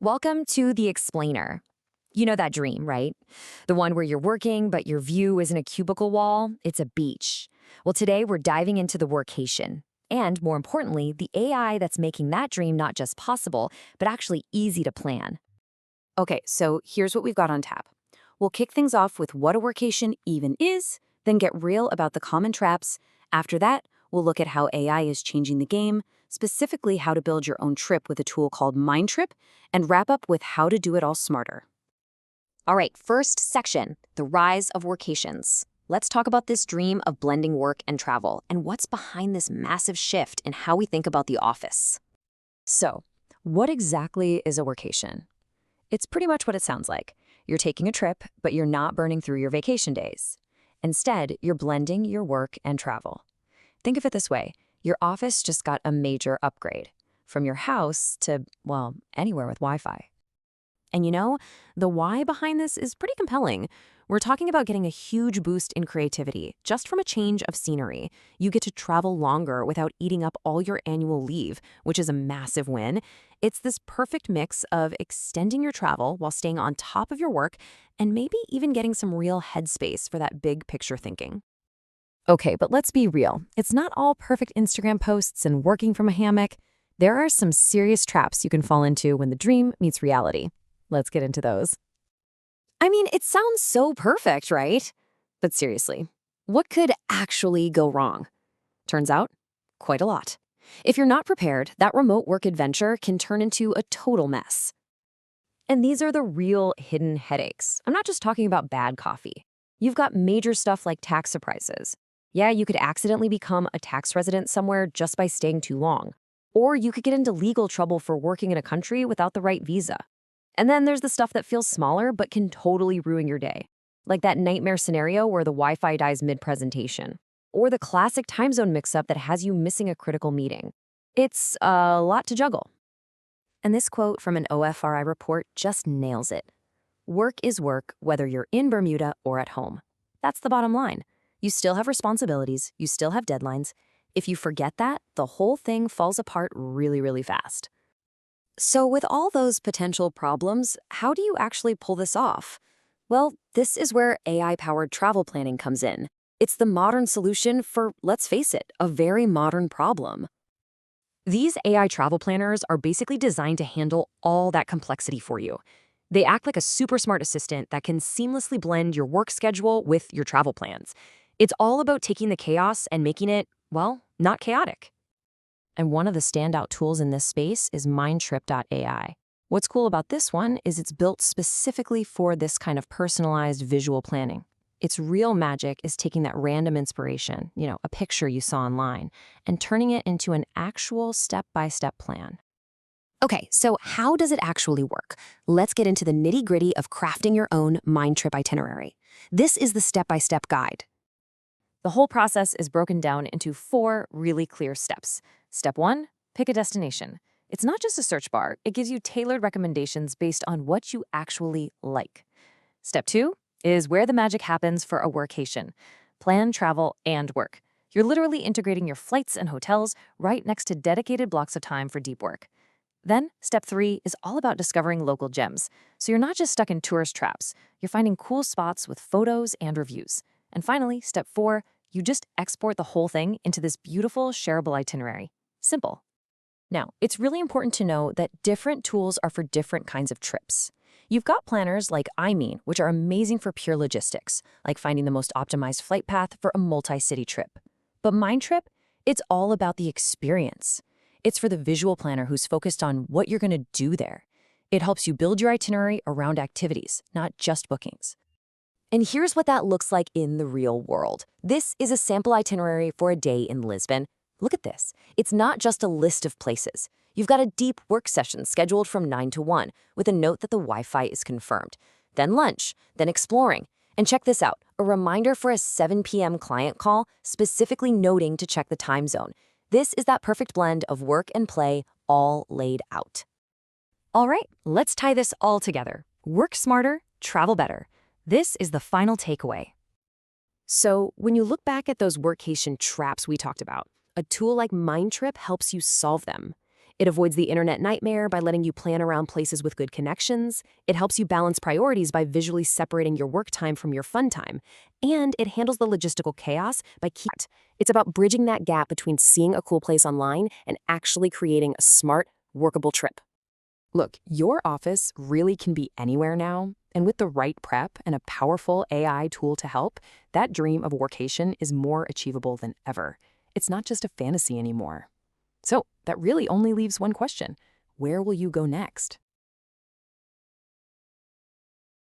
Welcome to The Explainer. You know that dream, right? The one where you're working, but your view isn't a cubicle wall, it's a beach. Well, today we're diving into the workation. And more importantly, the AI that's making that dream not just possible, but actually easy to plan. Okay, so here's what we've got on tap. We'll kick things off with what a workation even is, then get real about the common traps. After that, we'll look at how AI is changing the game, specifically how to build your own trip with a tool called Mindtrip, and wrap up with how to do it all smarter. All right, first section, the rise of workations. Let's talk about this dream of blending work and travel and what's behind this massive shift in how we think about the office. So, what exactly is a workation? It's pretty much what it sounds like. You're taking a trip, but you're not burning through your vacation days. Instead, you're blending your work and travel. Think of it this way. Your office just got a major upgrade. From your house to, well, anywhere with Wi-Fi. And you know, the why behind this is pretty compelling. We're talking about getting a huge boost in creativity just from a change of scenery. You get to travel longer without eating up all your annual leave, which is a massive win. It's this perfect mix of extending your travel while staying on top of your work and maybe even getting some real headspace for that big picture thinking. Okay, but let's be real. It's not all perfect Instagram posts and working from a hammock. There are some serious traps you can fall into when the dream meets reality. Let's get into those. I mean, it sounds so perfect, right? But seriously, what could actually go wrong? Turns out, quite a lot. If you're not prepared, that remote work adventure can turn into a total mess. And these are the real hidden headaches. I'm not just talking about bad coffee. You've got major stuff like tax surprises. Yeah, you could accidentally become a tax resident somewhere just by staying too long. Or you could get into legal trouble for working in a country without the right visa. And then there's the stuff that feels smaller but can totally ruin your day. Like that nightmare scenario where the Wi-Fi dies mid-presentation. Or the classic time zone mix-up that has you missing a critical meeting. It's a lot to juggle. And this quote from an OFRI report just nails it. Work is work whether you're in Bermuda or at home. That's the bottom line. You still have responsibilities, you still have deadlines. If you forget that, the whole thing falls apart really, really fast. So with all those potential problems, how do you actually pull this off? Well, this is where AI-powered travel planning comes in. It's the modern solution for, let's face it, a very modern problem. These AI travel planners are basically designed to handle all that complexity for you. They act like a super smart assistant that can seamlessly blend your work schedule with your travel plans. It's all about taking the chaos and making it, well, not chaotic. And one of the standout tools in this space is Mindtrip.ai. What's cool about this one is it's built specifically for this kind of personalized visual planning. Its real magic is taking that random inspiration, a picture you saw online, and turning it into an actual step-by-step plan. Okay, so how does it actually work? Let's get into the nitty-gritty of crafting your own Mindtrip itinerary. This is the step-by-step guide. The whole process is broken down into 4 really clear steps. Step 1, pick a destination. It's not just a search bar, it gives you tailored recommendations based on what you actually like. Step 2 is where the magic happens for a workation. Plan, travel, and work. You're literally integrating your flights and hotels right next to dedicated blocks of time for deep work. Then, step 3 is all about discovering local gems. So you're not just stuck in tourist traps, you're finding cool spots with photos and reviews. And finally, step 4, you just export the whole thing into this beautiful shareable itinerary. Simple. Now, it's really important to know that different tools are for different kinds of trips. You've got planners like which are amazing for pure logistics, like finding the most optimized flight path for a multi-city trip. But Mindtrip, it's all about the experience. It's for the visual planner who's focused on what you're going to do there. It helps you build your itinerary around activities, not just bookings. And here's what that looks like in the real world. This is a sample itinerary for a day in Lisbon. Look at this. It's not just a list of places. You've got a deep work session scheduled from 9 to 1 with a note that the Wi-Fi is confirmed. Then lunch, then exploring. And check this out, a reminder for a 7 p.m. client call specifically noting to check the time zone. This is that perfect blend of work and play all laid out. All right, let's tie this all together. Work smarter, travel better. This is the final takeaway. So when you look back at those workation traps we talked about, a tool like Mindtrip helps you solve them. It avoids the internet nightmare by letting you plan around places with good connections. It helps you balance priorities by visually separating your work time from your fun time. And it handles the logistical chaos by It's about bridging that gap between seeing a cool place online and actually creating a smart, workable trip. Look, your office really can be anywhere now, and with the right prep and a powerful AI tool to help, that dream of a workation is more achievable than ever. It's not just a fantasy anymore. So, that really only leaves one question. Where will you go next?